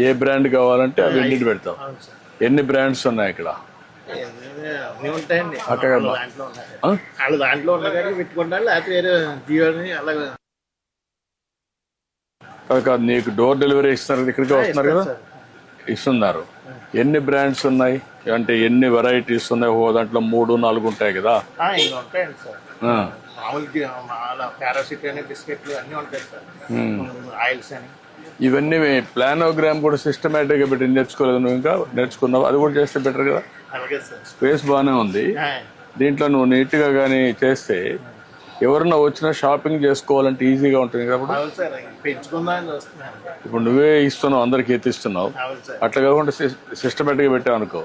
ఏ brand కావాలంటే అవి ఎన్నిటి పెడతాం. ఎన్ని బ్రాండ్స్ ఉన్నాయి ఇక్కడ? అక్కడ కాదు, నీకు డోర్ డెలివరీ ఇస్తున్నారు, ఇక్కడికి వస్తున్నారు కదా, ఇస్తున్నారు. ఎన్ని బ్రాండ్స్ ఉన్నాయి అంటే ఎన్ని వెరైటీస్ ఉన్నాయి? ఓ దాంట్లో 3-4 ఉంటాయి కదా. ఇవన్నీ ప్లానోగ్రామ్ కూడా సిస్టమేటిక్ గా పెట్టి నేర్చుకోలేదు నువ్వు? ఇంకా నేర్చుకున్నావు, అది కూడా చేస్తే బెటర్ కదా. స్పేస్ బాగానే ఉంది దీంట్లో. నువ్వు నీట్ గా కానీ చేస్తే ఎవరన్నా వచ్చినా షాపింగ్ చేసుకోవాలంటే ఈజీగా ఉంటుంది కాబట్టి. ఇప్పుడు నువ్వే ఇస్తున్నావు, అందరికి ఎత్తిస్తున్నావు. అట్లా కాకుండా సిస్టమేటిక్ గా పెట్టావు అనుకో,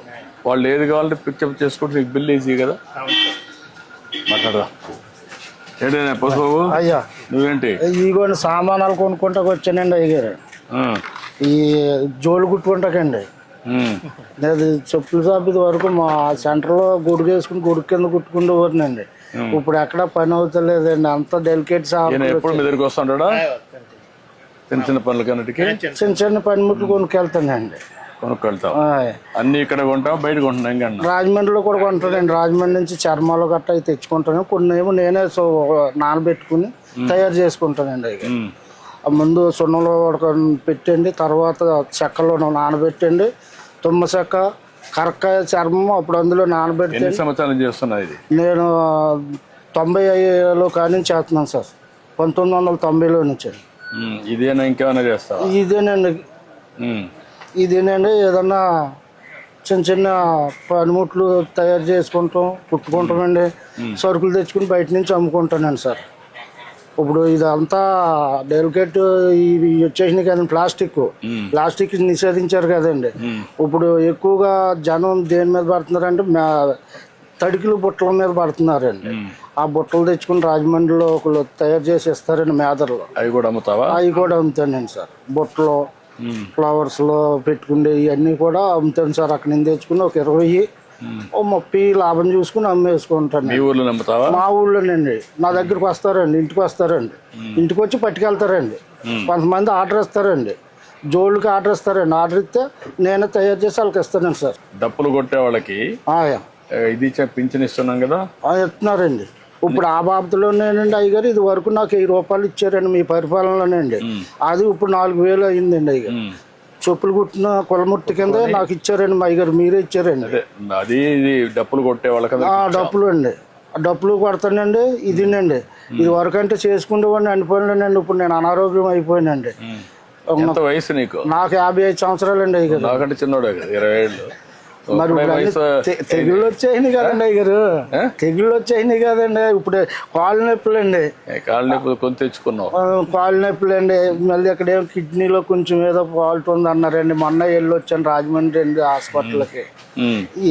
వాళ్ళు ఏది కావాలంటే పిక్చప్ చేసుకుంటే నీకు బిల్ ఈజీ కదా. మాట్లాడదా ఏంటైనా పసుబాబు? అయ్యా నువ్వేంటి? ఇగో సామానాలు కొనుక్కుంటా వచ్చానండి అయ్యారు. ఈ జోలు కుట్టుకుంటాకండి. అది చెప్పుల షాప్ ఇది వరకు మా సెంటర్ లో గొడుగు వేసుకుని గొడుగు కింద కుట్టుకుంటూ పోతున్నాండి. ఇప్పుడు ఎక్కడ పని అవుతలేదండి, అంత డెలికేట్ షాప్. ఎప్పుడు మీ దగ్గరికి వస్తుంటాడా? చిన్న చిన్న పనులు కన్నిటికి చిన్న చిన్న పనిముట్లు కొనుక్కెళ్తానండి. కొనుక్కెళ్తాం అన్ని ఇక్కడ కొంటాం, బయట కొంటున్నాం. రాజమండ్రిలో కూడా కొంటానండి. రాజమండ్రి నుంచి చర్మాలు గట్ట అవి తెచ్చుకుంటాను. కొన్ని ఏమో నేనే నానబెట్టుకుని తయారు చేసుకుంటానండి. అవి ముందు సున్నంలో పెట్టండి, తర్వాత చెక్కలో నానబెట్టండి. తుమ్మ చెక్క, కరక్కాయ చర్మం అప్పుడు అందులో నానబెట్టి. ఎన్ని సంవత్సరాలు చేస్తున్నా ఇది? నేను 95లో కానీ చేస్తున్నాను సార్. 1990లో నుంచి. ఇదేనా ఇంకేమైనా చేస్తావా? ఇదేనండి. ఇదేనండి ఏదన్నా చిన్న చిన్న పనిముట్లు తయారు చేసుకుంటాం, కుట్టుకుంటామండి. సరుకులు తెచ్చుకుని బయట నుంచి అమ్ముకుంటానండి సార్. ఇప్పుడు ఇదంతా డెలికేట్ ఇవి వచ్చేసినాయి కదండి, ప్లాస్టిక్ నిషేధించారు కదండి. ఇప్పుడు ఎక్కువగా జనం దేని మీద పడుతున్నారంటే తడికిలు బుట్టల మీద పడుతున్నారండి. ఆ బుట్టలు తెచ్చుకుని రాజమండ్రిలో ఒకళ్ళు తయారు చేసి ఇస్తారండి మేదర్లో. అవి కూడా అమ్ముతావా? అవి కూడా అమ్ముతానండి సార్. బుట్టలు, ఫ్లవర్స్ లో పెట్టుకుండే ఇవన్నీ కూడా అమ్ముతాను సార్. అక్కడ నుంచి తెచ్చుకుని ఒక 20-30 లాభం చూసుకుని అమ్మేసుకుంటాను. మా ఊళ్ళోనండి. నా దగ్గరకు వస్తారండి, ఇంటికి వస్తారండి. ఇంటికి వచ్చి పట్టుకెళ్తారండి. కొంతమంది ఆర్డర్ ఇస్తారండి, జోళ్ళకి ఆర్డర్ ఇస్తారండి. ఆర్డర్ ఇస్తే నేనే తయారు చేసి వాళ్ళకి ఇస్తానండి సార్. డప్పులు కొట్టే వాళ్ళకి ఇది పింఛన్ ఇస్తున్నాం కదా, ఇస్తున్నారండి. ఇప్పుడు ఆ బాబతులోనేనండి అయ్యగారు. ఇది వరకు నాకు 1000 రూపాయలు ఇచ్చారండి మీ పరిపాలనలోనండి. అది ఇప్పుడు 4000 అయిందండి అయ్యగారు. చెప్పులు కుట్టిన కులముట్టి కింద నాకు ఇచ్చారండి మా అయ్యగారు. మీరే ఇచ్చారండి. అది డప్పులు కొట్టే వాళ్ళకి డప్పులు అండి. డప్పులు కొడతానండి. ఇదినండి. ఇది వరకు అంటే చేసుకుంటేవాడిని అనిపోయినానండి. ఇప్పుడు నేను అనారోగ్యం అయిపోయానండి. వయసు నీకు? నాకు 55 సంవత్సరాలండి అయ్యగారు. నాకంటే చిన్నోడే కదా, 20 ఏళ్ళు. మరి తెగుళ్ళు వచ్చాయినాయి కదండి అయ్యారు. తెగుళ్ళు వచ్చాయినాయి కదండి. ఇప్పుడు కాళ్ళు నొప్పులు అండి. కాళ్ళు నొప్పులు కొని తెచ్చుకున్నావు? కాళ్ళు నొప్పులు అండి. మళ్ళీ అక్కడ ఏమో కిడ్నీలో కొంచెం ఏదో ఫాల్ట్ ఉంది అన్నారండి. మొన్న వెళ్ళి వచ్చాను రాజమండ్రి అండి హాస్పిటల్కి.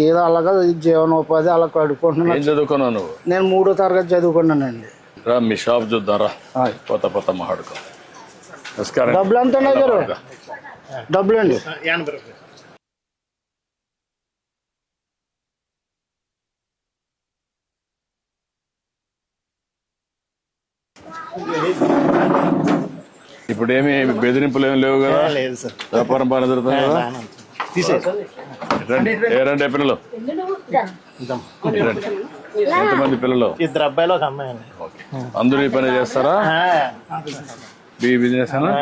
ఏదో అలాగా జీవనోపాధి అలా కడుక్కుంటున్నాను. చదువుకున్నావు నువ్వు? నేను 3వ తరగతి చదువుకున్నానండి. మీ షాప్ చూద్దారా, కొత్త మాట్లాడుకో. నమస్కారం. డబ్బులు ఎంత అయ్యారు? డబ్బులు అండి ఇప్పుడు ఏమి బెదిరింపులు ఏమి లేవు కదా? వ్యాపారం బాగా జరుగుతుంది కదా? రండి పిల్లలు. ఎంతమంది పిల్లలు? 2 అబ్బాయిలు, 1 అమ్మాయి అండి. అందరూ ఈ పని చేస్తారా? బిజినెస్ అనా?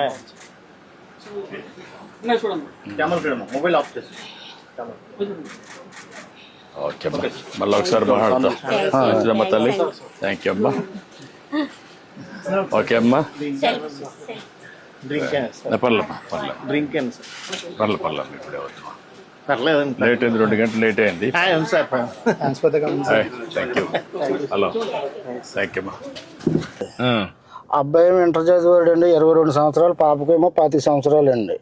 ఓకే అమ్మా, మళ్ళీ ఒకసారి మాట్లాడతాం. మంచిదమ్మా తల్లి. థ్యాంక్ యూ అమ్మా. ఓకే అమ్మా. పర్లేదు లేట్ అయింది, 2 గంటలు లేట్ అయింది. Thank you. Hello, thank you అమ్మా. అబ్బాయి ఇంటర్ చదివాడు అండి, 22 సంవత్సరాలు. పాపకేమో 25 సంవత్సరాలు అండి.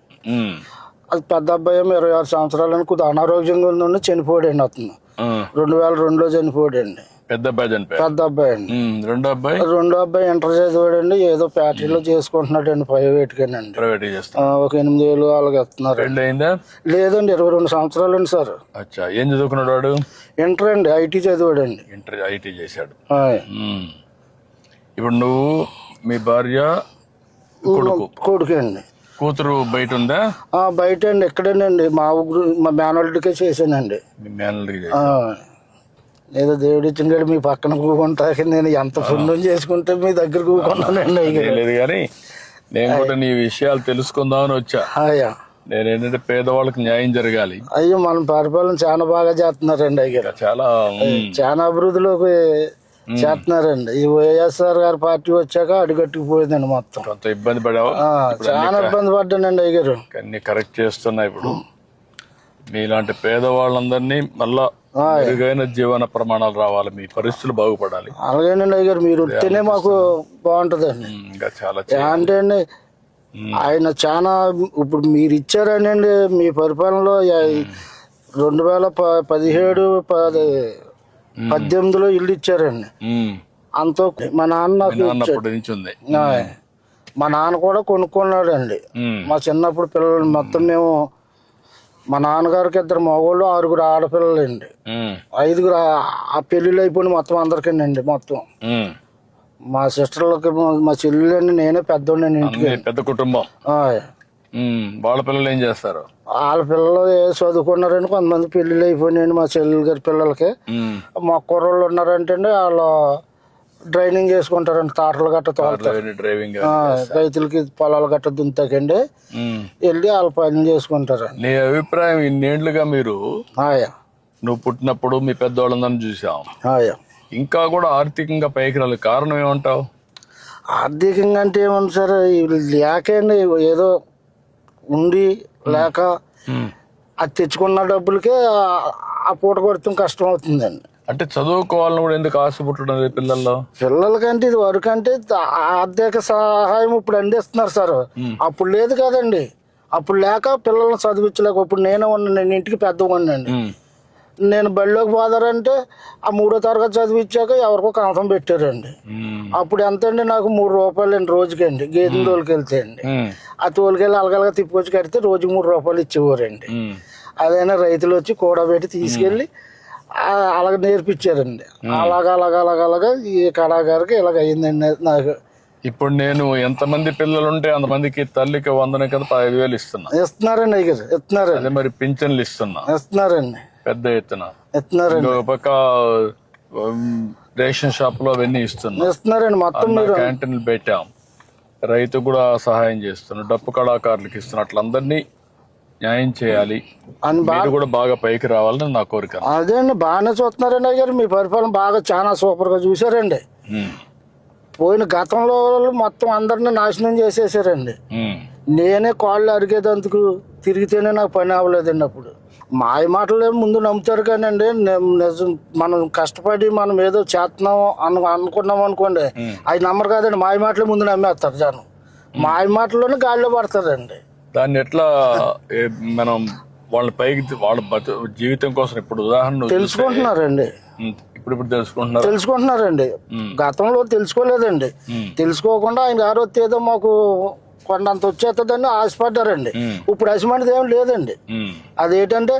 అది పెద్ద అబ్బాయి ఏమో 26 సంవత్సరాలు అని కొద్దిగా అనారోగ్యంగా ఉండి చనిపోయాడండి. అతను 2002లో చనిపోయాడండి. పెద్ద అబ్బాయి చనిపోయాడు? పెద్ద అబ్బాయి అండి. రెండో అబ్బాయి ఇంటర్ చదివాడండి. ఏదో ఫ్యాక్టరీలో చేసుకుంటున్నాడు అండి, ప్రైవేట్గానండి. ఒక 8000 అలాగే ఇస్తున్నారు. లేదండి, 22 సంవత్సరాలు అండి సార్. ఏం చదువుకున్నాడు వాడు? ఇంటర్ అండి, ఐటీ చదివాడండి. ఇంటర్ ఐటీ చేశాడు. ఇప్పుడు నువ్వు, మీ భార్య, కొడుకు అండి. కూతురు బయట ఉందా? బయట అండి, ఇక్కడేనండి మా ఊరు, మా మేనల్లుడికే చేశానండి. మీ మేనల్లుడికి ఏదో దేవుడి ఇచ్చిండు మీ పక్కన కూకుంటా, నేను ఎంత పుణ్యం చేసుకుంటే మీ దగ్గర కూకున్నానండి. లేదు కానీ నేను కూడా నీ విషయాలు తెలుసుకుందామని వచ్చా. నేనేంటంటే పేదవాళ్ళకి న్యాయం జరగాలి. అయ్యో మన పరిపాలన చాలా బాగా చేస్తున్నారండి. అయ్యారు చాలా అభివృద్ధిలోకి చేస్తున్నారండి. ఈ వైఎస్ఆర్ గారి పార్టీ వచ్చాక అడుగట్టుకుపోయిందండి మొత్తం. కొంత ఇబ్బంది పడావా? చాలా ఇబ్బంది పడ్డానండి అయ్యారు. అన్ని కరెక్ట్ చేస్తున్నా. ఇప్పుడు మీలాంటి పేదవాళ్ళందరినీ మళ్ళా మెరుగైన జీవన ప్రమాణాలు రావాలి, మీ పరిస్థితులు బాగుపడాలి. అలాగేనండి అయ్యారు, మీరు ఉంటేనే మాకు బాగుంటదండి. ఇంకా చాలా అంటే అండి ఆయన చాలా ఇప్పుడు మీరు ఇచ్చారనండి మీ పరిపాలనలో 2017, 18లో ఇల్లు ఇచ్చారండి. అంతో మా నాన్న మా నాన్న కూడా కొనుక్కున్నాడండి. మా చిన్నప్పుడు పిల్లలు మొత్తం మేము, మా నాన్నగారికి 2 మగవాళ్ళు 6 ఆడపిల్లలండి. 5 ఆ పెళ్ళిళ్ళు అయిపోయింది మొత్తం అందరికండి. మొత్తం మా సిస్టర్లకి, మా చెల్లెలండి, నేనే పెద్దోండి ఇంటికి. పెద్ద కుటుంబం. వాళ్ళ పిల్లలు ఏం చేస్తారు? వాళ్ళ పిల్లలు చదువుకున్నారండి. కొంతమంది పెళ్ళిళ్ళు అయిపోయినాయండి మా చెల్లెలు గారి పిల్లలకి. మా కుర్రోళ్ళు ఉన్నారంటే వాళ్ళు డ్రైవింగ్ చేసుకుంటారండి. తాటలు గట్ట డ్రైవింగ్, రైతులకి పొలాలు గట్ట దుంతాకండి వెళ్ళి వాళ్ళ పని చేసుకుంటారండి. నీ అభిప్రాయం, ఇన్నేళ్లుగా మీరు నువ్వు పుట్టినప్పుడు మీ పెద్దవాళ్ళందరినీ చూసాం, ఇంకా కూడా ఆర్థికంగా పైకి రాలేదు, కారణం ఏమంటావు? ఆర్థికంగా అంటే ఏమన్నా సార్, లేకండి ఏదో ఉండి లేక అది తెచ్చుకున్న డబ్బులకే ఆ పూట కొడతాం కష్టం అవుతుందండి. అంటే చదువుకోవాలని కూడా ఎందుకు ఆశ పుట్టడం పిల్లలకంటే ఇది వరకు అంటే ఆర్థిక సహాయం ఇప్పుడు అందిస్తున్నారు సార్. అప్పుడు లేదు కదండి. అప్పుడు లేక పిల్లల్ని చదివించలేక, ఇప్పుడు నేనే ఉన్నాను, నేను ఇంటికి పెద్దవాడినండి. నేను బడిలోకి పోదారంటే ఆ 3వ తరగతి చదివించాక ఎవరికో కనసం పెట్టారండి. అప్పుడు ఎంత అండి, నాకు 3 రూపాయలు అండి రోజుకండి. గేదెలు తోలుకెళ్తే అండి, ఆ తోలుకెళ్ళి అలగలగా తిప్పుకొచ్చి కడితే రోజుకి 3 రూపాయలు ఇచ్చేవారండి. అదైనా రైతులు వచ్చి కూడబెట్టి తీసుకెళ్ళి అలాగ నేర్పించారండి. అలాగా ఈ కళాకారికి ఇలాగ అయ్యిందండి నాకు. ఇప్పుడు నేను ఎంతమంది పిల్లలు ఉంటే అంతమందికి తల్లికి 100 కదా 15,000 ఇస్తున్నారండి. అయ్యారు ఇస్తున్నారండి. మరి పింఛన్లు ఇస్తున్నారండి, పెద్ద ఎత్తున ఇస్తున్నారండి. పక్క రేషన్ షాప్ లో అవన్నీ ఇస్తున్నారండి. మొత్తం క్యాంటీన్లు పెట్టాం, రైతు కూడా సహాయం చేస్తున్నాం, డప్పు కళాకారులకు ఇస్తున్నాం. అట్లా అందరినీ న్యాయం చేయాలి, మీరు కూడా బాగా పైకి రావాలని నా కోరిక. అదే అండి, బాగానే చూస్తున్నారండి అయ్యారు. మీ పరిపాలన బాగా చాలా సూపర్ గా చూసారండి. పోయిన గతంలో మొత్తం అందరిని నాశనం చేసేసారండి. నేనే కాళ్ళు అరిగేదందుకు తిరిగితేనే నాకు పని అవ్వలేదండి. అప్పుడు మాయ మాటలే ముందు నమ్ముతారు కానండి, నిజం మనం కష్టపడి మనం ఏదో చేస్తున్నాం అనుకున్నాం అనుకోండి, అవి నమ్మరు కాదండి. మాయ మాటలే ముందు నమ్మేస్తారు జనం. మాయ మాటల్లోనే గాలిలో పడతారండి. దాన్ని ఎట్లా మనం వాళ్ళ పైకి, వాళ్ళ జీవితం కోసం ఇప్పుడు ఉదాహరణ తెలుసుకుంటున్నారండి. ఇప్పుడు తెలుసుకుంటున్నారండి. గతంలో తెలుసుకోలేదండి. తెలుసుకోకుండా ఆయన గారు ఏదో మాకు కొండంత వచ్చేస్తుందని ఆశపడ్డారండి. ఇప్పుడు అసమానది ఏం లేదండి. అదేంటంటే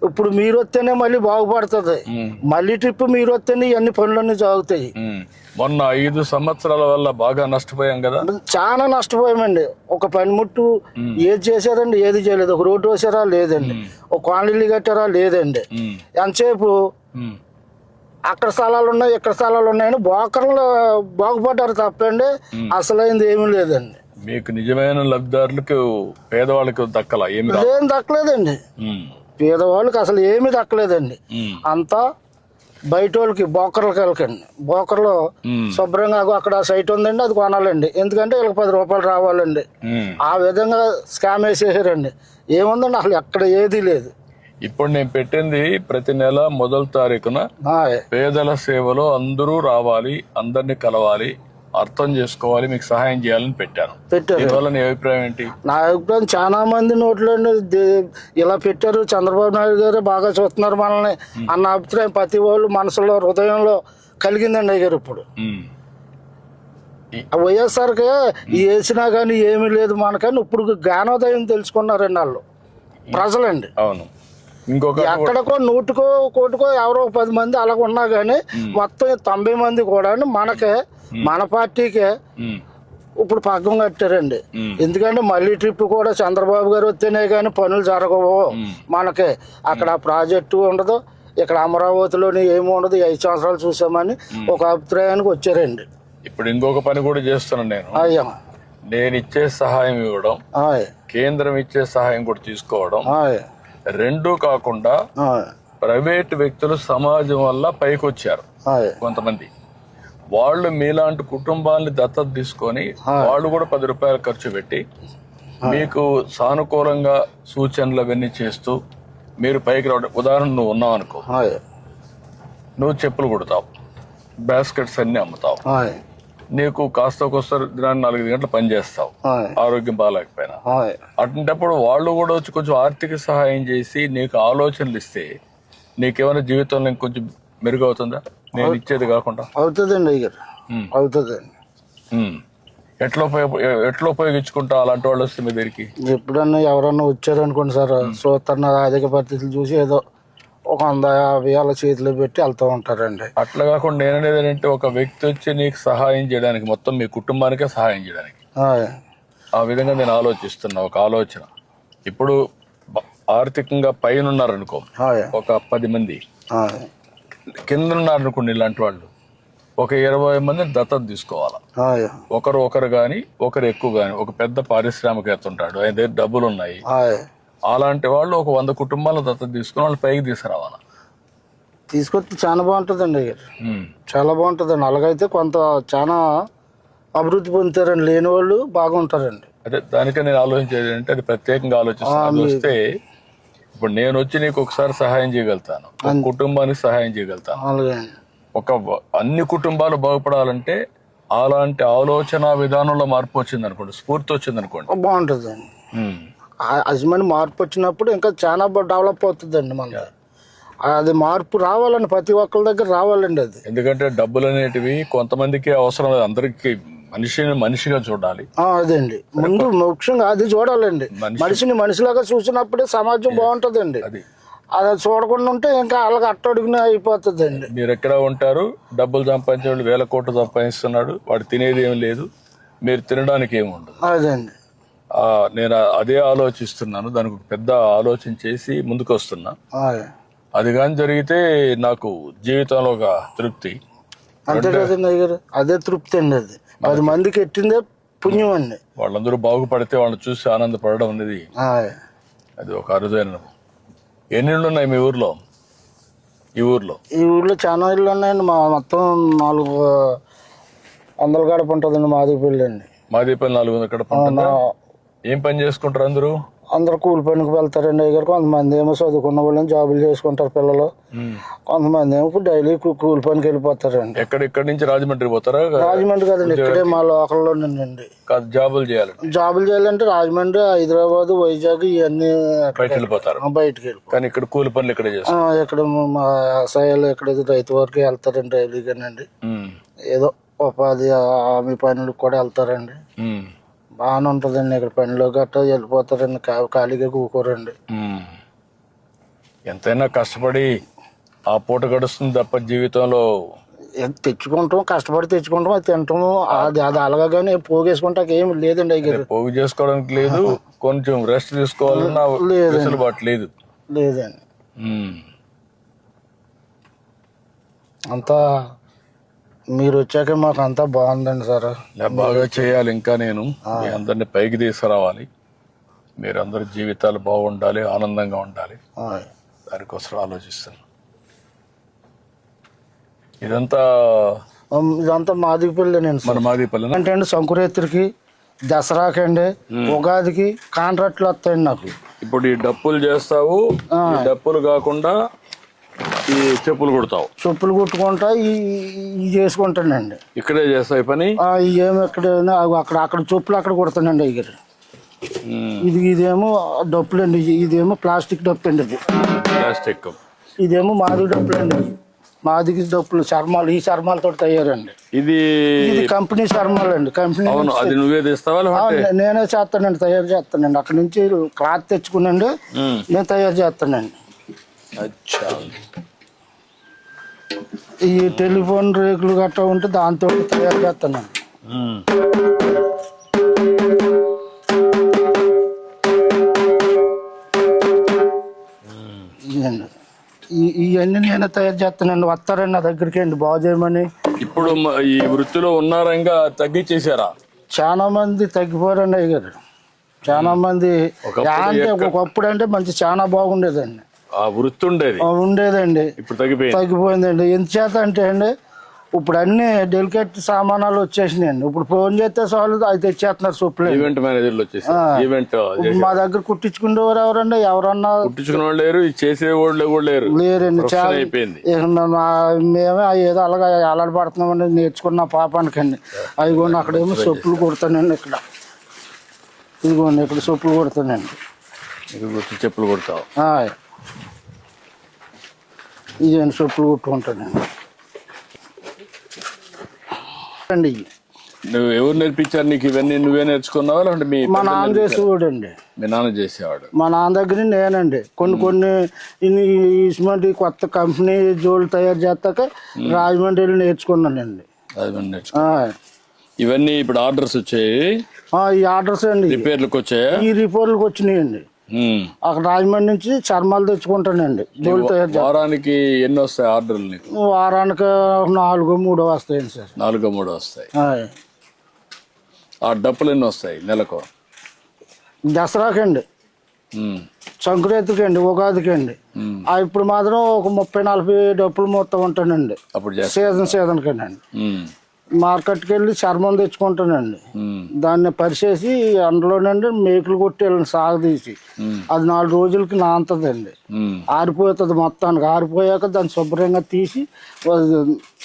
ఇప్పుడు మీరు వస్తేనే మళ్ళీ బాగుపడుతుంది, మళ్ళీ ట్రిప్ మీరు వస్తేనే ఇవన్నీ పనులన్నీ సాగుతాయి. మొన్న 5 సంవత్సరాల వల్ల బాగా నష్టపోయాం కదా. చాలా నష్టపోయామండి. ఒక పనిముట్టు ఏది చేశారండి, ఏది చేయలేదు. ఒక రోడ్డు వేసారా లేదండి, ఒక కాలనీలు కట్టారా లేదండి. ఎంతసేపు అక్కడ స్థలాలు ఉన్నాయి, ఇక్కడ స్థలాలు ఉన్నాయని బోకర్లు బాగుపడ్డారు తప్పండి, అసలైంది ఏమీ లేదండి. మీకు నిజమైన లబ్ధిదారులకు పేదవాళ్ళకి దక్కలా? ఏం దక్కలేదండి. పేదవాళ్ళకి అసలు ఏమీ దక్కలేదండి. అంతా బయట వాళ్ళకి బోకర్లకి వెళ్ళకండి. బోకర్లో శుభ్రంగా అక్కడ సైట్ ఉందండి, అది కొనాలండి. ఎందుకంటే వీళ్ళకి 10 రూపాయలు రావాలండి. ఆ విధంగా స్కామ్ వేసేసారండి. ఏముందండి అసలు ఎక్కడ ఏది లేదు. ఇప్పుడు నేను పెట్టింది ప్రతి నెల 1వ తారీఖున పేదల సేవలో అందరూ రావాలి, అందరినీ కలవాలి, అర్థం చేసుకోవాలి, మీకు సహాయం చేయాలని పెట్టారు. దీనివల్ల నీ అభిప్రాయం ఏంటి? నా అభిప్రాయం చాలా మంది నోట్లో ఇలా పెట్టారు, చంద్రబాబు నాయుడు గారు బాగా చూస్తున్నారు మనల్ని అన్న అభిప్రాయం ప్రతి వాళ్ళు మనసులో హృదయంలో కలిగిందండి అయ్యారు. ఇప్పుడు వైఎస్ఆర్కి వేసినా కానీ ఏమీ లేదు మనకని ఇప్పుడు జ్ఞానోదయం తెలుసుకున్నారండి వాళ్ళు ప్రజలండి. అవును. ఇంకొక ఎక్కడికో 100కో 1 ఎవరో 10 మంది అలాగ ఉన్నా గానీ మొత్తం 90 మంది కూడా మనకే, మన పార్టీకే ఇప్పుడు పక్కం కట్టారండి. ఎందుకంటే మళ్ళీ ట్రిప్ కూడా చంద్రబాబు గారు వస్తేనే కానీ పనులు జరగవు మనకి. అక్కడ ప్రాజెక్టు ఉండదు, ఇక్కడ అమరావతిలోని ఏమి ఉండదు. 5 సంవత్సరాలు చూసామని ఒక అభిప్రాయానికి వచ్చారండి. ఇప్పుడు ఇంకొక పని కూడా చేస్తున్నాను నేను. అయ్యా, నేను ఇచ్చే సహాయం ఇవ్వడం, కేంద్రం ఇచ్చే సహాయం కూడా తీసుకోవడం, రెండూ కాకుండా ప్రైవేట్ వ్యక్తులు సమాజం వల్ల పైకి వచ్చారు కొంతమంది. వాళ్ళు మీలాంటి కుటుంబాన్ని దత్తత తీసుకొని వాళ్ళు కూడా 10 రూపాయలు ఖర్చు పెట్టి మీకు సానుకూలంగా సూచనలు అవన్నీ చేస్తూ మీరు పైకి రావడం. ఉదాహరణ, నువ్వు ఉన్నావు అనుకో, నువ్వు చెప్పులు కుడతావు, బాస్కెట్స్ అన్ని అమ్ముతావు, నీకు కాస్త దినాన్ని 4 గంటలు పని చేస్తావు, ఆరోగ్యం బాగాలేకపోయినా. అటువంటిప్పుడు వాళ్ళు కూడా వచ్చి కొంచెం ఆర్థిక సహాయం చేసి నీకు ఆలోచనలు ఇస్తే నీకేమైనా జీవితంలో ఇంకొంచెం మెరుగవుతుందా? నేను ఇచ్చేది కాకుండా అవుతుందండి అయ్యారు, అవుతుందండి. ఎట్లా ఉపయోగించుకుంటా అలాంటి వాళ్ళు వస్తే మీ దగ్గరికి? ఎప్పుడన్నా ఎవరన్నా వచ్చారనుకోండి సార్, చూస్తున్న ఆర్థిక పరిస్థితులు చూసి ఏదో ఒక 150 అలా చేతిలో పెట్టి వెళ్తూ ఉంటారండి. అట్లా కాకుండా నేననేది ఏంటంటే, ఒక వ్యక్తి వచ్చి నీకు సహాయం చేయడానికి, మొత్తం మీ కుటుంబానికే సహాయం చేయడానికి, ఆ విధంగా నేను ఆలోచిస్తున్నా. ఒక ఆలోచన, ఇప్పుడు ఆర్థికంగా పైన ఉన్నారనుకో ఒక 10 మంది, కింద ఉన్నారనుకోండి ఇలాంటి వాళ్ళు ఒక 20 మందిని దత్తత తీసుకోవాలా. ఒకరు కానీ ఒకరు ఎక్కువ కానీ, ఒక పెద్ద పారిశ్రామికవేత్త ఉంటాడు, ఆయన దగ్గర డబ్బులు ఉన్నాయి, అలాంటి వాళ్ళు ఒక 100 కుటుంబాలను దత్తత తీసుకుని వాళ్ళు పైకి తీసుకురావాలా. తీసుకొస్తే చాలా బాగుంటుందండి, చాలా బాగుంటుందండి. అలాగైతే కొంత చాలా అభివృద్ధి పొందుతారండి, లేని వాళ్ళు బాగుంటారండి. అదే దానికే నేను ఆలోచించేది అంటే, అది ప్రత్యేకంగా ఆలోచిస్తాను. వస్తే ఇప్పుడు నేను వచ్చి నీకు ఒకసారి సహాయం చేయగలుగుతాను, ఒక కుటుంబానికి సహాయం చేయగలుగుతాను. ఒక అన్ని కుటుంబాలు బాగుపడాలంటే అలాంటి ఆలోచన విధానంలో మార్పు వచ్చింది అనుకోండి, స్ఫూర్తి వచ్చింది అనుకోండి, బాగుంటుందండి. అజమాని మార్పు వచ్చినప్పుడు ఇంకా చాలా డెవలప్ అవుతుందండి. మన అది మార్పు రావాలండి, ప్రతి ఒక్కరి దగ్గర రావాలండి అది. ఎందుకంటే డబ్బులు అనేటివి కొంతమందికి అవసరం లేదు, అందరికి మనిషిగా చూడాలి. అదండి ముందు ముఖ్యంగా అది చూడాలండి. మనిషిని మనిషిలాగా చూసినప్పుడే సమాజం బాగుంటుందండి. అది చూడకుండా ఉంటే ఇంకా అలాగ అట్టడుగునే అయిపోతుందండి. మీరు ఎక్కడ ఉంటారు, డబ్బులు సంపాదించే వాళ్ళు 1000 కోట్లు సంపాదిస్తున్నాడు, వాడు తినేది ఏం లేదు, మీరు తినడానికి ఏమి ఉండదు. అదండి నేను అదే ఆలోచిస్తున్నాను, దానికి పెద్ద ఆలోచన చేసి ముందుకు వస్తున్నా. అది కానీ జరిగితే నాకు జీవితంలో ఒక తృప్తి. అంతే కదండి అయ్యారు, అదే తృప్తి అండి. అది 10 మందికి ఎట్టిందే పుణ్యం అండి. వాళ్ళందరూ బాగుపడితే వాళ్ళని చూసి ఆనందపడడం అనేది అది ఒక అరుదైన. ఎన్ని ఇళ్ళు ఉన్నాయి మీ ఊర్లో? ఈ ఊర్లో చాలా ఇళ్ళు ఉన్నాయండి. మా మొత్తం 400 గడప ఉంటుందండి. మాదిపల్లి అండి. మాదిపల్లి 400 గడప. ఏం పని చేసుకుంటారు అందరూ? అందరూ కూలి పనికి వెళ్తారండి అయ్యారు. కొంతమంది ఏమో చదువుకున్న వాళ్ళని జాబులు చేసుకుంటారు పిల్లలు, కొంతమంది ఏమో డైలీ కూలి పనికి వెళ్ళిపోతారండి. ఎక్కడి నుంచి రాజమండ్రి పోతారా? రాజమండ్రి కదండి, ఇక్కడే మా లోకల్లోనండి. జాబులు చేయాలంటే రాజమండ్రి, హైదరాబాద్, వైజాగ్ ఇవన్నీ బయటకు వెళ్ళిపోతారు. కానీ ఇక్కడ కూలి పనులు ఇక్కడ మా వ్యవసాయాలు ఇక్కడ రైతు వరకు వెళ్తారండి డైలీగానండి. ఏదో ఉపాధి హామీ పనులకు కూడా వెళ్తారండి. బాగానే ఉంటుందండి. ఇక్కడ పనిలో గట్రా వెళ్ళిపోతారండి, ఖాళీగా కూకోరండి. ఎంతైనా కష్టపడి ఆ పూట గడుస్తుంది తప్ప జీవితంలో తెచ్చుకుంటాం, కష్టపడి తెచ్చుకుంటాం, అది తింటాము. అది అలాగా కానీ పోగేసుకుంటా ఏమి లేదండి. అయ్యారు పోగు చేసుకోవడానికి లేదు, కొంచెం రెస్ట్ తీసుకోవాలన్నా లేదు లేదండి. అంతా మీరు వచ్చాక మాకు అంతా బాగుందండి సార్. బాగా చేయాలి, ఇంకా నేను మీ అందరినీ పైకి తీసుకురావాలి. మీరందరి జీవితాలు బాగుండాలి, ఆనందంగా ఉండాలి, దానికోసం ఆలోచిస్తాను. ఇదంతా మాదిపల్లి నేను. మన మాదిపల్లి అంటే అండి సంకురాత్రికి, దసరాకి అండి, ఉగాదికి కాంట్రాక్ట్లు వస్తాయండి నాకు. ఇప్పుడు ఈ డప్పులు చేస్తావు, డప్పులు కాకుండా ఈ చెప్పులు కుట్టుకుంటా ఇవి చేసుకుంటానండి. ఇక్కడే చేస్తాయి పని. ఏమి ఎక్కడైనా అక్కడ చెప్పులు అక్కడ కుడతానండి అయ్యారు. ఇదేమో డప్పులు అండి, ఇదేమో ప్లాస్టిక్ డప్పు అండి. ఇదేమో మాది డప్పులు అండి. మాదికి డప్పులు చర్మాలు, ఈ చర్మాలతో తయారండి. ఇది కంపెనీ చర్మాలు అండి. కంపెనీ నేనే చేస్తానండి, తయారు చేస్తానండి. అక్కడ నుంచి క్లాత్ తెచ్చుకునండి నేను తయారు చేస్తానండి. ఈ టెలిఫోన్ రేకులు గట్రా ఉంటే దాంతో తయారు చేస్తానండి. అవునండి. ఇవన్నీ నేనే తయారు చేస్తానండి. వస్తారండి నా దగ్గరికి అండి బాగు చేయమని. ఇప్పుడు ఈ వృత్తిలో ఉన్నారంగా తగ్గించేశారా? చాలా మంది తగ్గిపోయారండి అయ్యారు. చాలా మంది అంటే ఒకప్పుడు అంటే మంచి చాలా బాగుండేదండి. ఆ వృత్తి ఉండేదండి. ఇప్పుడు తగ్గిపోయిందండి. ఎందుచేత అంటే అండి ఇప్పుడు అన్ని డెలికేట్ సామానాలు వచ్చేసినాయండి. ఇప్పుడు ఫోన్ చేస్తే చాలు అది తెచ్చేస్తున్నారు సొప్పులు. ఈవెంట్ మేనేజర్లు వచ్చేసి మా దగ్గర కుట్టించుకునేవారు ఎవరండి? ఎవరన్నా కుట్టించుకునే వాళ్ళు లేరు, చేసే వాళ్ళు కూడా లేరండి. చాలా అయిపోయింది. మేమే ఏదో అలాగా అలవాటు పడుతున్నామండి నేర్చుకున్న పాపానికండి. అదిగోండి అక్కడేమో సొప్పులు కుడతానండి. ఇదిగోండి ఇక్కడ సొప్పులు కుడతానండి. చెప్పులు కుడతావు? ఇదేంటి సొప్పులు కుట్టుకుంటానండి. నువ్వు ఎవరు నేర్పించారు నీకు ఇవన్నీ? నువ్వే నేర్చుకున్నావా లేదంటే మా నాన్న చేసేవాడండి. మీ నాన్న చేసేవాడు? మా నాన్న దగ్గర నేనండి కొన్ని ఇటువంటి కొత్త కంపెనీ జోళ్ళు తయారు చేస్తాక రాజమండ్రి నేర్చుకున్నానండి. ఇవన్నీ ఇప్పుడు ఆర్డర్స్ వచ్చాయి? ఈ ఆర్డర్స్ అండి రిపేర్లకు వచ్చాయా? ఈ రిపేర్లకు వచ్చినాయండి. అక్కడ రాజమండ్రి నుంచి చర్మాలు తెచ్చుకుంటానండి. జోళ్ళు తయారు. వారానికి ఎన్ని వస్తాయి ఆర్డర్లు నీకు? వారానికి 4-3 వస్తాయండి సార్. 4-3 వస్తాయి. ఆ డప్పులు ఎన్ని వస్తాయి నెలకు? దసరాకండి, సంక్రాంతికి అండి, ఉగాదికి అండి. ఇప్పుడు మాత్రం ఒక 30-40 డప్పులు మొత్తం ఉంటానండి. అప్పుడు సీజన్ కండి. మార్కెట్కి వెళ్ళి చర్మం తెచ్చుకుంటానండి. దాన్ని పరిచేసి అందులోనండి మేకులు కొట్టేళ్ళని సాగదీసి అది 4 రోజులకి నాంతదండి. ఆరిపోతుంది మొత్తానికి. ఆరిపోయాక దాన్ని శుభ్రంగా తీసి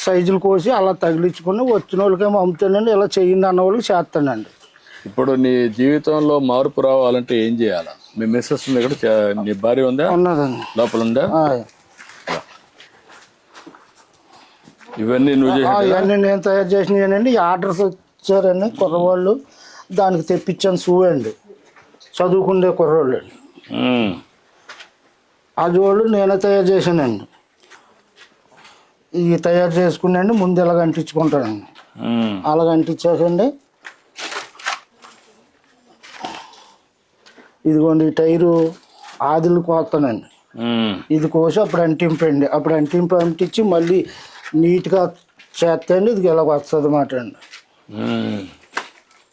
సైజులు కోసి అలా తగిలించుకుని వచ్చిన వాళ్ళకేమో అమ్ముతానండి. ఇలా చెయ్యండి అన్న వాళ్ళకి చేస్తానండి. ఇప్పుడు నీ జీవితంలో మార్పు రావాలంటే ఏం చేయాలా? మీ మిస్సెస్ ఉంది ఇక్కడ, నీ భార్య ఉందా? ఉన్నదండి. లోపల ఉందా? ఇవన్నీ నువ్వు ఇవన్నీ నేను తయారు చేసినానండి. ఆర్డర్స్ వచ్చారండి కుర్రవాళ్ళు, దానికి తెప్పించాను. షూ అండి, చదువుకుండే కుర్రవాళ్ళు అండి. అది వాళ్ళు నేనే తయారు చేశానండి. ఇవి తయారు చేసుకున్నాండి. ముందు ఇలాగ అంటించుకుంటానండి. అలాగ అంటించాకండి. ఇదిగోండి ఈ టైరు ఆదిలు కోస్తానండి. ఇది కోసి అప్పుడు అంటింపండి. అప్పుడు అంటించి మళ్ళీ నీట్గా చేస్తండి. ఇది ఇలా వస్తుంది అన్నమాట అండి.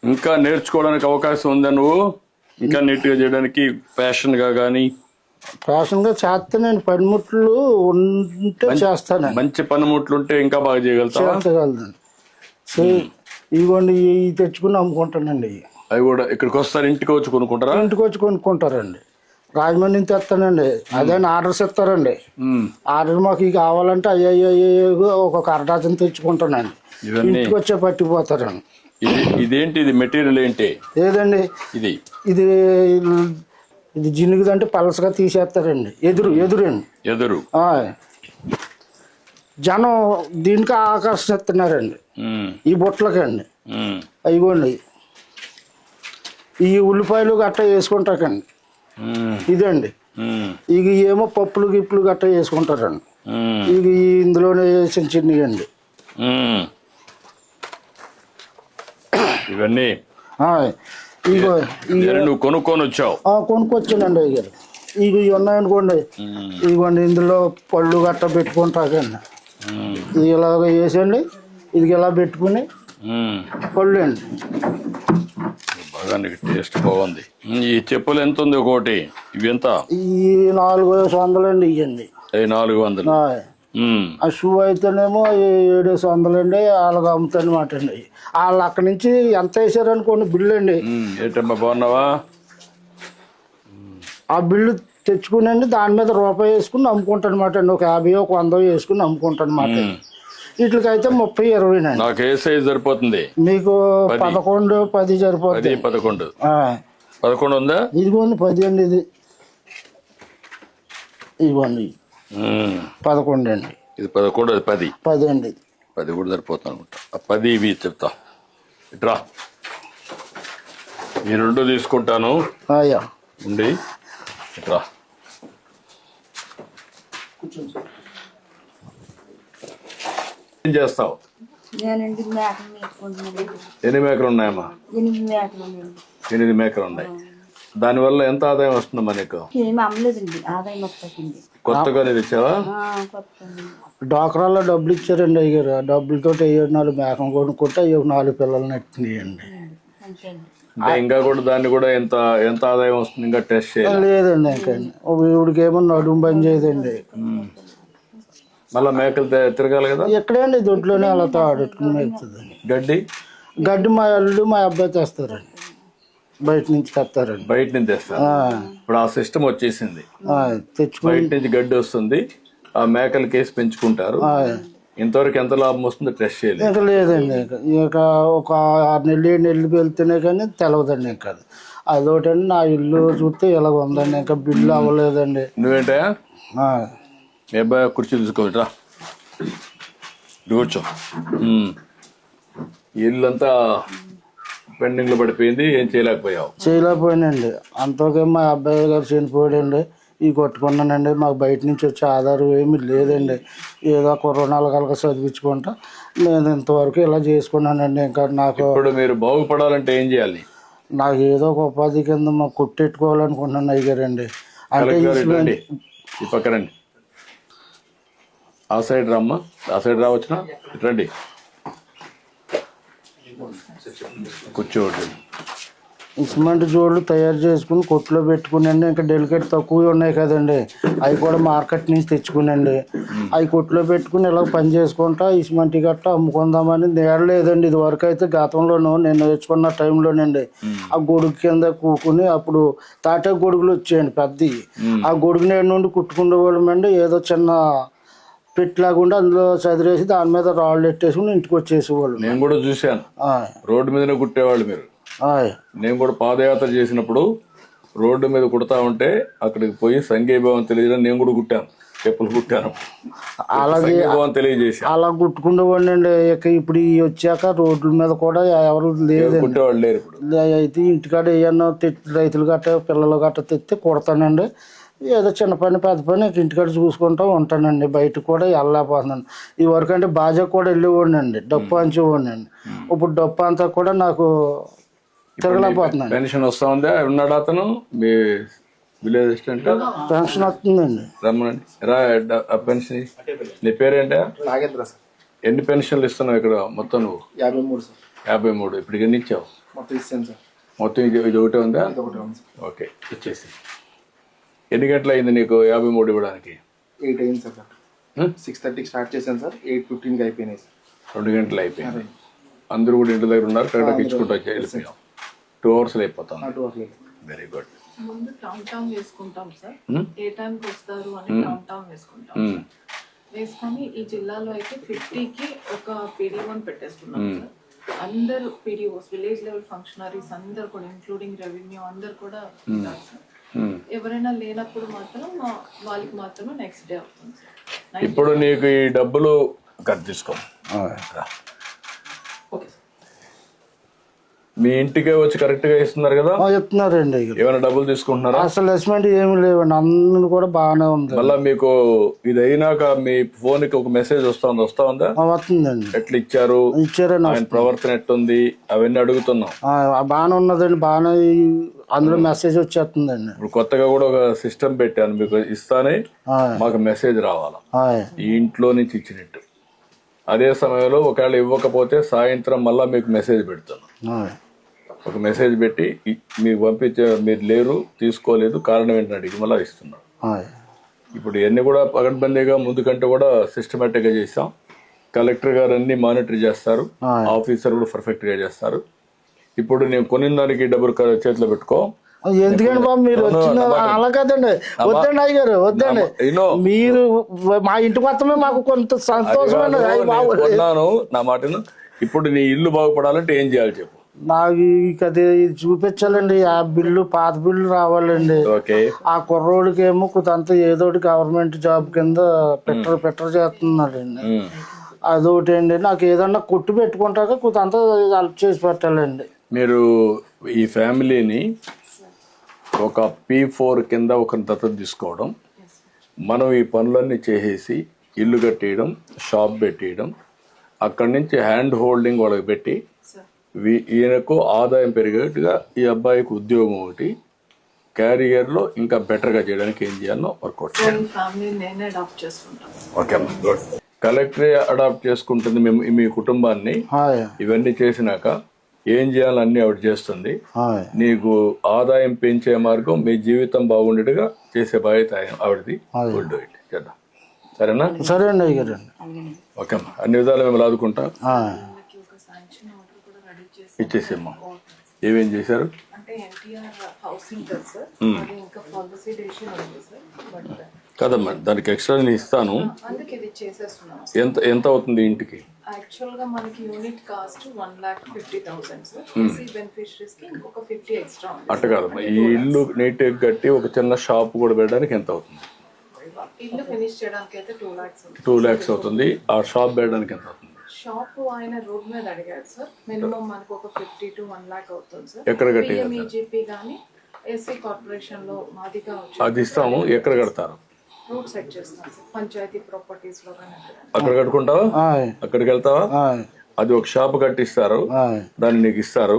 ఇంకా నేర్చుకోవడానికి అవకాశం ఉందా? నువ్వు ఇంకా నీట్గా చేయడానికి ఫ్యాషన్గా కానీ? ఫ్యాషన్గా చేస్తానండి. పనిముట్లు ఉంటే చేస్తానండి. మంచి పనిముట్లు ఉంటే ఇంకా బాగా చేయగలుగుతానండి. ఇదిగోండి ఇవి తెచ్చుకుని అమ్ముకుంటానండి. అవి కూడా ఇక్కడికి వస్తారు? ఇంటికి వచ్చి కొనుక్కుంటారా? ఇంటికి వచ్చి కొనుక్కుంటారండి. రాజమండ్రి నుంచి తెస్తానండి. అదే ఆర్డర్స్ ఇస్తారండి. ఆర్డర్ మాకు ఇవి కావాలంటే అయ్యో ఒక అరడాచన తెచ్చుకుంటానండి. ఇంటికి వచ్చే పట్టిపోతారండి. ఇదేంటి? ఇది మెటీరియల్ ఏంటి? ఏదండి ఇది? ఇది ఇది జినుగుదంటే పలసగా తీసేస్తారండి. ఎదురు జనం దీనికి ఆకర్షిస్తున్నారండి. ఈ బుట్టలకండి. అయిగోండి ఈ ఉల్లిపాయలు గట్ట వేసుకుంటాకండి. ఇదండి ఇక ఏమో పప్పులు గిప్పులు గట్ట వేసుకుంటారండి. ఇక ఇందులోనే చిన్నవి అండి ఇవన్నీ. నువ్వు కొనుక్కొని వచ్చావు? కొనుక్కొచ్చానండి అయ్యారు. ఇక ఇవి ఉన్నాయనుకోండి. ఇదిగోండి ఇందులో పళ్ళు గట్ట పెట్టుకుంటాకండి. ఇది ఇలాగ వేసండి. ఇది ఇలా పెట్టుకుని పళ్ళు అండి. బాగా టేస్ట్ బాగుంది. ఈ చెప్పులు ఎంత ఉంది ఒకటి? ఇవి ఎంత? ఈ 400 అండి. ఇవ్వండి 400. ఆ షూ అయితేనేమో 700 అండి. వాళ్ళకి అమ్ముతానమాట అండి. వాళ్ళు అక్కడి నుంచి ఎంత వేసారనుకోండి బిల్లు అండి. ఏంటమ్మా బాగున్నావా? ఆ బిల్లు తెచ్చుకునండి దాని మీద రూపాయి వేసుకుని అమ్ముకుంటాను అనమాట అండి. ఒక 50-100 వేసుకుని అమ్ముకుంటాను అనమాట. వీటికైతే 30-20 నాకు ఏ సైజ్ సరిపోతుంది? మీకు 11-10 సరిపోతుంది. 11 ఉందా? ఇదిగోండి 10 అండి. ఇదిగోండి 11 అండి. ఇది 11, అది 10 అండి. 10 కూడా సరిపోతుంది అనుకుంటా. 10 ఇవి చెప్తా. ఇట్రా, ఈ 2 తీసుకుంటాను. ఉండి ఇట్రా. ఏం చేస్తావు? ఎన్ని మేకలు ఉన్నాయమ్మా? 8 మేకలు. 8 మేకలు ఉన్నాయి. దానివల్ల ఎంత ఆదాయం వస్తుంది మనకు? ఏమి అమ్మలేదండి, ఆదాయం వస్తుంది. కొత్తగా తెచ్చావా? డాక్రాల్లో డబ్బులు ఇచ్చారండి అయ్యారు. ఆ డబ్బులతో 4 మేకం కొనుక్కుంటే అయ్యో 4 పిల్లల్ని ఎట్టినాయండి. అంటే ఇంకా కూడా దాన్ని కూడా ఎంత ఎంత ఆదాయం వస్తుంది? ఇంకా టెస్ట్ చేయాలి లేదండి. ఇంకా ఇవిడికి ఏమో నడుము బంద్ చేయదండి. మళ్ళీ మేకలు తిరగాలి కదా. ఎక్కడండి దొడ్లోనే అలా తాడుకుని మేపుతుందండి. గడ్డి మా అల్లుడు మా అబ్బాయి తెస్తారండి, బయట నుంచి తెస్తారండి. బయట నుంచి తెస్తారు. ఇప్పుడు ఆ సిస్టమ్ వచ్చేసింది. తెచ్చుకుని బయట నుంచి గడ్డి వస్తుంది, ఆ మేకలు కేసి పెంచుకుంటారు. ఇంతవరకు ఎంత లాభం వస్తుందో టెస్ట్ చేయలేదు. ఇంకా లేదండి. ఇక ఒక 6 నెలలు 7 నెలలు వెళ్తేనే కానీ తెలవదండి. ఇంకా అదొకటండి. నా ఇల్లు చూస్తే ఇలాగ ఉందండి, ఇంకా బిల్లు అవ్వలేదండి. నువ్వేంటా మీ అబ్బాయి కుర్చీ తీసుకోవటరా, కూర్చో. ఇల్లంతా పెండింగ్ లో పడిపోయింది, ఏం చేయలేకపోయానండి. అంతకే మా అబ్బాయి గారు చనిపోయాడండి. ఇవి కొట్టుకున్నానండి. మాకు బయట నుంచి వచ్చే ఆధారం ఏమీ లేదండి. ఏదో కొరోనాలు కలక చదివించుకుంటా నేను ఇంతవరకు ఇలా చేసుకున్నానండి. ఇంకా నాకు ఇప్పుడు మీరు బాగుపడాలంటే ఏం చేయాలి? నాకు ఏదో ఒక ఉపాధి కింద మాకు కొట్టెట్టుకోవాలనుకుంటున్నాను అయ్యారండి. అంటే ఈ పక్క రండి, ఆ సైడ్ రమ్మా, ఆ సైడ్ రావచ్చునా, రండి కూర్చోండి. సిమెంట్ జోళ్ళు తయారు చేసుకుని కొట్లో పెట్టుకునండి. ఇంకా డెలికేట్ తక్కువ ఉన్నాయి కదండి, అవి కూడా మార్కెట్ నుంచి తెచ్చుకునండి. అవి కొట్లో పెట్టుకుని ఇలా పని చేసుకుంటా ఈ సిమెంట్ గట్ట అమ్ముకుందామని నేడలేదండి. ఇది వరకు అయితే గతంలోనూ నేను నేర్చుకున్న టైంలోనండి ఆ గొడుగు కింద కూకుని అప్పుడు తాటే గొడుగులు వచ్చాయండి పెద్దవి. ఆ గొడుగు నేడు నుండి కుట్టుకునేవాళ్ళమండి. ఏదో చిన్న పెట్టిలాగుండి అందులో చదిరేసి దాని మీద రాళ్ళు ఎట్టేసుకుని ఇంటికి వచ్చేసేవాళ్ళు. నేను కూడా చూశాను, రోడ్డు మీదనే కుట్టేవాళ్ళు మీరు. నేను కూడా పాదయాత్ర చేసినప్పుడు రోడ్డు మీద కుడతా ఉంటే అక్కడికి పోయి సంఘీభావం తెలియజేయడం నేను కూడా కుట్టాను, చెప్పులు కుట్టాను. అలాగే తెలియజేసి అలా కుట్టుకునేవాడిని అండి. ఇక ఇప్పుడు వచ్చాక రోడ్ల మీద కూడా ఎవరు లేదండి, కుట్టేవాళ్ళు లేరు. ఇప్పుడు అయితే ఇంటికాడ ఏమన్నా రైతులు గట్ట పిల్లలు గట్ట తెస్తే కుడతానండి. ఏదో చిన్న పని పెద్ద పని ఇంటికాడ చూసుకుంటూ ఉంటానండి. బయటకు కూడా వెళ్ళలేకపోతున్నాను. ఈ వరకు అంటే బాజా కూడా వెళ్ళేవాడిని అండి, డప్పు అంచేవాడిని అండి. ఇప్పుడు డప్పు అంతా కూడా నాకు తిరగలేకపోతున్నాను. పెన్షన్ వస్తా ఉందా? ఉన్నాడు అతను మీ విలేజ్ అసిస్టెంట్? పెన్షన్ వస్తుందండి. రమ్మనండి, రా. పెన్షన్ నీ పేరేంటా? నాగేంద్ర సార్. ఎన్ని పెన్షన్లు ఇస్తున్నావు ఇక్కడ మొత్తం నువ్వు? 53 సార్. 53. ఇప్పుడు ఎన్ని ఇచ్చావు? మొత్తం ఇస్తాను సార్. మొత్తం ఇది ఒకటే ఉందా? ఓకే, ఇచ్చేసి. ఎన్ని గంటలు అయింది నీకు 53 ఇవ్వడానికి? 8 అయింది సార్. 6:30కి స్టార్ట్ చేశాను సార్, 8:15కి అయిపోయినాయి సార్. 2 గంటలు అయిపోయింది. అందరూ కూడా ఇంటి దగ్గర ఉన్నారు, కరెక్ట్గా ఇచ్చుకుంటూ వచ్చి వెళ్ళిపోయాం. 2 అవర్స్ అయిపోతాం. Very good. ముందు టౌన్ వేసుకుంటాం సార్, ఏ టైంకి వస్తారు అని టౌన్ వేసుకుంటాం. వేసుకొని ఈ జిల్లాలో అయితే 50కి ఒక పీడీఓని పెట్టేసుకున్నాం సార్. అందరు పీడీఓస్, విలేజ్ లెవెల్ ఫంక్షనరీస్ అందరు కూడా ఇంక్లూడింగ్ రెవెన్యూ అందరు కూడా ఉంటారు సార్. ఎవరైనా లేనప్పుడు మాత్రం వాళ్ళకి మాత్రమే నెక్స్ట్ డే అవుతుంది సార్. ఇప్పుడు నీకు ఈ డబ్బులు కట్ తీసుకో, మీ ఇంటికే వచ్చి కరెక్ట్ గా ఇస్తున్నారు కదా? చెప్తున్నారండి. ఏమైనా డబ్బులు తీసుకుంటున్నారా? అసలు అసెస్మెంట్ ఏమి లేవండి, అందరూ కూడా బాగానే ఉంది. మళ్ళా మీకు ఇది అయినాక మీ ఫోన్ కి ఒక మెసేజ్ వస్తుందా? వస్తుందండి. ఎట్లా ఇచ్చారు, ఆయన ప్రవర్తన ఎట్టుంది, అవన్నీ అడుగుతున్నాం. బాగానే ఉన్నదండి, బాగానే అందులో మెసేజ్ వచ్చేస్తుందండి. ఇప్పుడు కొత్తగా కూడా ఒక సిస్టమ్ పెట్టాను, మీకు ఇస్తానే మాకు మెసేజ్ రావాలా ఈ ఇంట్లో నుంచి ఇచ్చినట్టు. అదే సమయంలో ఒకవేళ ఇవ్వకపోతే సాయంత్రం మళ్ళా మీకు మెసేజ్ పెడుతున్నాం. ఒక మెసేజ్ పెట్టి మీకు పంపించే, మీరు లేరు, తీసుకోలేదు, కారణం ఏంటని అడిగి మళ్ళీ ఇస్తున్నాం. ఇప్పుడు ఇవన్నీ కూడా పగడ్బందీగా ముందు కంటే కూడా సిస్టమేటిక్ గా చేస్తాం. కలెక్టర్ గారు అన్ని మానిటర్ చేస్తారు, ఆఫీసర్ కూడా పర్ఫెక్ట్ గా చేస్తారు. ఇప్పుడు నేను కొనిన దానికి డబ్బులు చేతిలో పెట్టుకో. ఎందుకండి బాబు మీరు వచ్చిన అలా కదండి, వద్దండి అయ్యారు, వద్దండి. మీరు మా ఇంటికి వస్తమే మాకు కొంత సంతోషం. నా మాటను. ఇప్పుడు నీ ఇల్లు బాగుపడాలంటే ఏం చేయాలి చెప్పు? నాకు అది చూపించాలండి. ఆ బిల్లు, పాత బిల్లు రావాలండి. ఆ కుర్రోడికి ఏమో కొంత ఏదోటి గవర్నమెంట్ జాబ్ కింద పెట్టర్ చేస్తున్నాడండి. అదొకటి అండి. నాకు ఏదన్నా కొట్టు పెట్టుకుంటాక కొంత హెల్ప్ చేసి పెట్టాలండి. మీరు ఈ ఫ్యామిలీని ఒక P4 కింద ఒక దత్తత తీసుకోవడం, మనం ఈ పనులన్నీ చేసేసి ఇల్లు కట్టేయడం, షాప్ పెట్టేయడం, అక్కడి నుంచి హ్యాండ్ హోల్డింగ్ వాళ్ళకి పెట్టి ఈయనకు ఆదాయం పెరిగేట్టుగా ఈ అబ్బాయికి ఉద్యోగం ఒకటి, క్యారియర్లో ఇంకా బెటర్గా చేయడానికి ఏం చేయాలో వర్కౌట్ సో ఈ ఫ్యామిలీ నేనే అడాప్ట్ చేసుకుంటాను. ఓకే అమ్మా, గుడ్. కలెక్టరే అడాప్ట్ చేసుకుంటుంది మీ కుటుంబాన్ని. హాయ్ ఇవన్నీ చేసినాక ఏం చేయాలన్నీ ఆవిడ చేస్తుంది. హాయ్ నీకు ఆదాయం పెంచే మార్గం, మీ జీవితం బాగుండేట్టుగా చేసే బాధ్యత ఆవిడది. గుడ్, ఇట్ చేద్దాం, సరేనా? సరే అండి అయ్యారు. ఓకే అమ్మా, అన్ని విధాలు మేము లాదుకుంటాం. వాళ్ళకి ఒక శాంక్షన్ ఆర్డర్ కూడా రెడీ చేసి ఇచ్చేసేమ్మా. ఏమేం చేశారు? అంటే ఎన్టీఆర్ హౌసింగ్ కదా సార్, అది ఇంకా పాలసీ డెసిషన్ ఉంది సార్. బట్ కదమ్మా, దానికి ఎక్స్ట్రా నేను ఇస్తాను. అందుకే ఇది చేసేస్తున్నాం. ఎంత అవుతుంది ఇంటికి? యాక్చువల్ గా మనకి unit cost 1,50,000 sir. EC beneficiaries కి ఇంకొక 50 ఎక్స్ట్రా ఉంది. అట్ట కాదమ్మా, ఈ ఇల్లు నీట్గా కట్టి ఒక చిన్న షాప్ కూడా పెట్టడానికి ఎంత అవుతుంది? ఇల్లు ఫినిష్ చేయడానికి అయితే 2 lakhs ఉంది. 2 lakhs అవుతుంది. ఆ షాప్ పెట్టడానికి ఎంత అవుతుంది? షాప్ ఆయన రోడ్ మీద అడిగారు సార్. మినిమం మనకు ఒక 50 to 1 lakh అవుతుంది సార్. ఎక్కడ కట్టి? పిఎంఈజీపీ గానీ ఎస్సీ కార్పొరేషన్ లో మాదిగా అది ఇస్తాము. ఎక్కడ కడతారు? రూట్ సెట్ చేస్తాం సార్, పంచాయతీ ప్రాపర్టీస్ లో కానీ అక్కడ కట్టుకుంటావా? అక్కడికి వెళ్తావా? అది ఒక షాప్ కట్టిస్తారు, దాన్ని నీకు ఇస్తారు.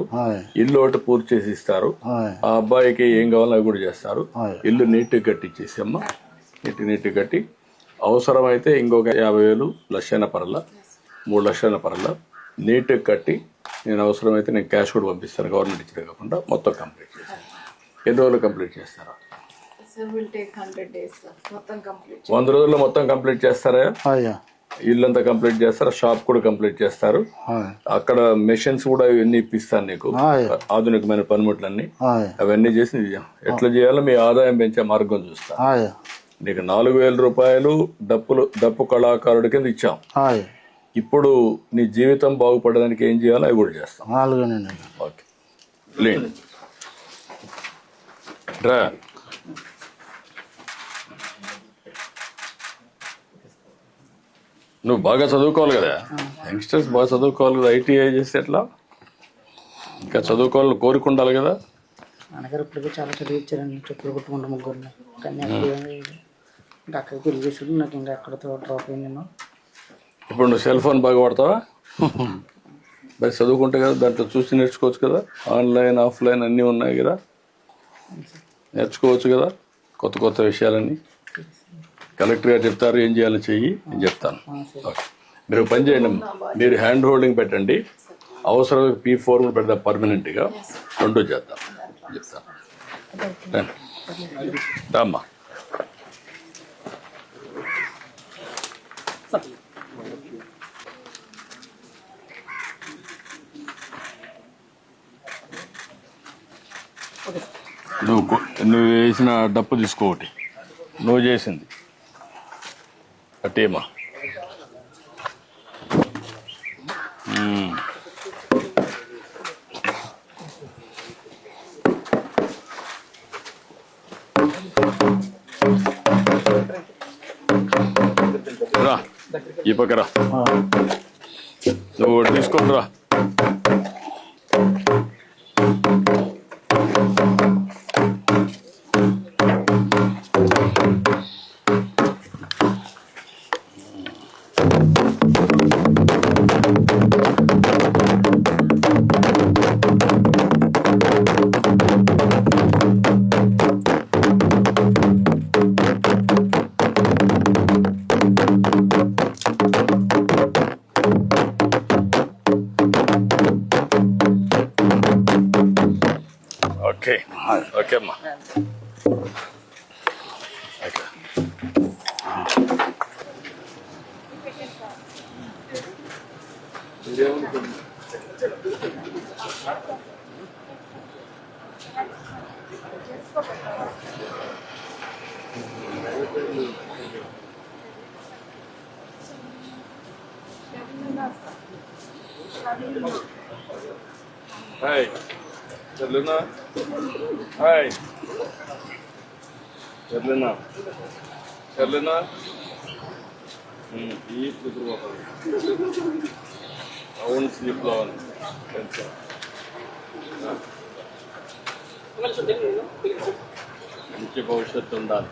ఇల్లు ఒకటి పూర్తి చేసి ఇస్తారు. ఆ అబ్బాయికి ఏం కావాలో అవి కూడా చేస్తారు. ఇల్లు నీట్గా కట్టించేసి అమ్మా, నీట్గా కట్టి అవసరమైతే ఇంకొక 50,000 లక్షైన పరల 3 లక్షల పరల నీట్గా కట్టి నేను అవసరమైతే నేను క్యాష్ కూడా పంపిస్తాను. గవర్నమెంట్ ఇచ్చిన కాకుండా మొత్తం కంప్లీట్ చేస్తాను. ఎన్ని రోజులు కంప్లీట్ చేస్తారా? Sir will take 100 days sir మొత్తం కంప్లీట్. 100 రోజుల్లో మొత్తం కంప్లీట్ చేస్తారా? అయ్యా ఇల్లంతా కంప్లీట్ చేస్తారా? షాప్ కూడా కంప్లీట్ చేస్తారు. అక్కడ మెషిన్స్ కూడా ఇవన్నీ ఇప్పిస్తాను నీకు, ఆధునికమైన పనిముట్లన్నీ. అవన్నీ చేసి ఎట్లా చేయాలో మీ ఆదాయం పెంచే మార్గం చూస్తా. నీకు 4,000 రూపాయలు డప్పు కళాకారుడి కింద ఇచ్చాం. ఇప్పుడు నీ జీవితం బాగుపడడానికి ఏం చేయాలో అవి కూడా చేస్తాం. ఓకే, లేండి రా. నువ్వు బాగా చదువుకోవాలి కదా, యంగ్స్టర్స్ బాగా చదువుకోవాలి కదా. ఐటీఐ చేస్తే ఎట్లా? ఇంకా చదువుకోవాలని కోరుకుండాలి కదా. నాన్నగారు ఇప్పటికే చాలా చదివించారండి, చెప్పులు కొట్టుకుంటూ ముగ్గురిని. కానీ ఇంకా అక్కడికి పెళ్లి చేసుకుంటే నాకు ఇంకా ఎక్కడితో డ్రాప్ అయ్యి నేను. ఇప్పుడు నువ్వు సెల్ ఫోన్ బాగా వాడతావా? మరి చదువుకుంటే కదా దాంట్లో చూసి నేర్చుకోవచ్చు కదా. ఆన్లైన్ ఆఫ్లైన్ అన్నీ ఉన్నాయి కదా, నేర్చుకోవచ్చు కదా కొత్త విషయాలన్నీ. కలెక్టర్ గారు చెప్తారు ఏం చేయాలో చెయ్యి, నేను చెప్తాను. ఓకే, మీరు పని చేయండి, మీరు హ్యాండ్ హోల్డింగ్ పెట్టండి. అవసరం P4 కూడా పెడదాం పర్మనెంట్గా, 2 చేద్దాం చెప్తాను. రామ్మా. నువ్వు వేసిన డప్పు తీసుకోటి, నువ్వు చేసింది అట్టేమా. రా ఈ పక్కరా, నువ్వు తీసుకొని రా. ఓకే ఓకే అమ్మా. ఓకే హాయ్ చర్లేనా? హాయ్ చర్లేనా? చర్లేనా? ఈ అవును స్లీప్లో మంచి భవిష్యత్తు ఉండాలి.